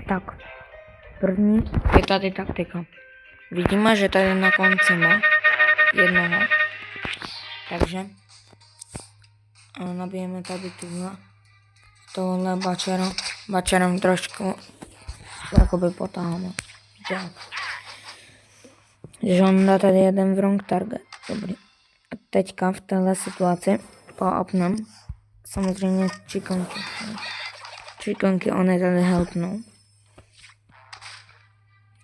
Tak, první je tady taktika. Vidíme, že tady na konci má jednoho. Takže nabijeme tady tohle bačerem trošku jakoby potáháme. Tak. Že on dá tady jeden wrong target. Dobrý. A teďka v téhle situaci poapnem samozřejmě čikonky. Čikonky one tady helpnou.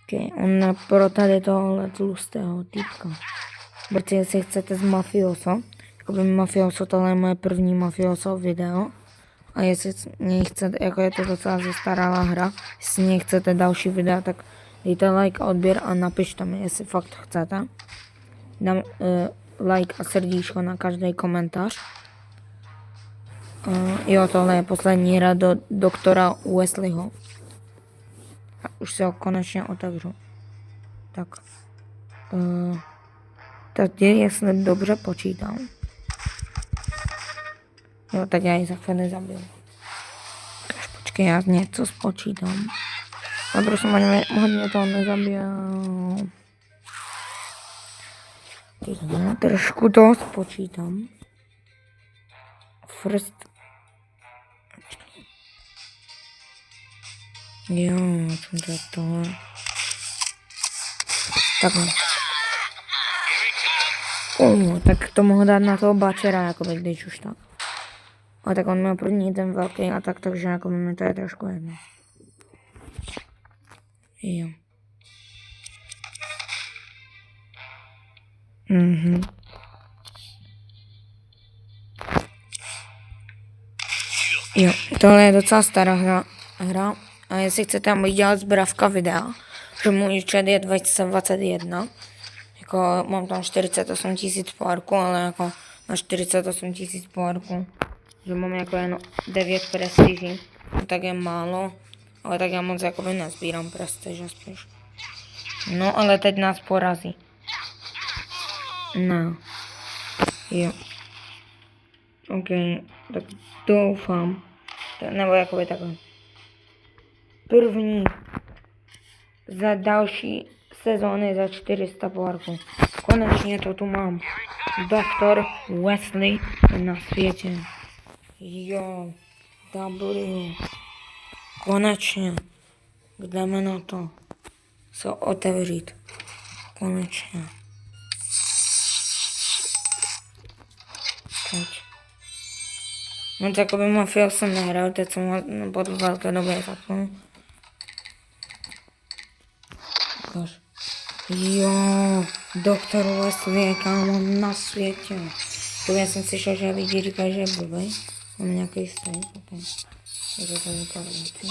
Okay, on pro tady tohle tlustého týpka. Protože jestli chcete z Mafioso, jakoby Mafioso, tohle je moje první Mafioso video. A jestli něj chcete, jako je to docela zastaralá hra, jestli něj chcete další videa, tak dejte like a odběr a napište mi, jestli fakt chcete. Dám like a srdíčko na každý komentář. Jo, tohle je poslední hra do doktora Wesleyho. A už se ho konečně otevřu. Tak. Tady, jestli dobře počítám. Jo, tak já ji za chvíli zabiju. Počkej, já něco spočítám. A prosím, hodně toho nezabijal. Trošku toho spočítám. First. Jo, to je tohle. Takhle. Tak to mohu dát na toho bačera, jakoby, když už tak. A tak on měl první ten velký atak, takže jako mi to je trošku jedno. Jo. Jo, tohle je docela stará hra. A jestli chcete, aby dělat zbravka videa, že můj chat je 2021. Jako mám tam 48 000 pohárků, ale jako na 48 000 pohárků. Že mám jako jen 9 prestiží, tak je málo, ale tak já moc jakoby nezbírám prestiže spíš. No, ale teď nás porazí. No. Jo. OK, tak doufám. Nebo jakoby takhle. První za další sezóny za 400 pohárků. Konečně to tu mám. Doktor Wesley na světě. Jo, W. Konečně. Jdeme na to. Se otevřít. Konečně. Teď. No tak jako by Mafia jsem nehrál, teď jsem pod velké době zapnul. Ukaž. Jo, doktor Wesley, kámo, na světě. To já jsem slyšel, že lidi říkají, že je blbej. Mám nějaký save, ok. Takže to vypadá věci.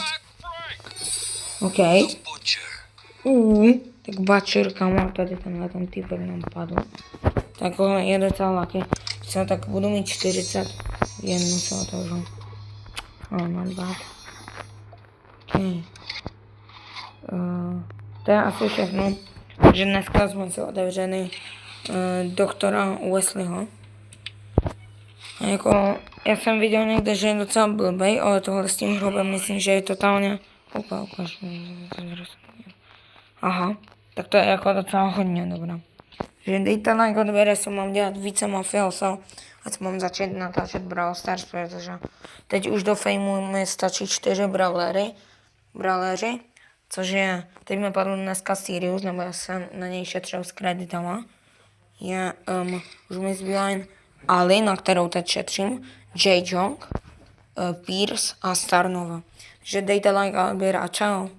Ok. Tak Butcher, kámo, tady tenhle ten typek nám padl. Tak je docela lucky. Co, tak budu mít 40. Jednu se otevřu. Not bad. Ok. To je asi všechno. Takže dneska jsme si otevřeli doktora Wesleyho. A jako, já jsem viděl někde, že je docela blbej, ale tohle s tím hrobem myslím, že je totálně... Ukaž. Aha, tak to je jako docela hodně dobré. Že dejte like, odběr, jestli mám dělat více Mafioso, ať mám začít natáčet Brawl Stars, protože teď už do fejmu mi stačí 4 brawleři, což je, teď mi padl dneska Sirius, nebo já jsem na něj šetřil s kreditama. Už mi zbývá jen Ali, na kterou teď šetřím, J. Jong, Pierce a Starnova. Takže dejte like a odběr a čau.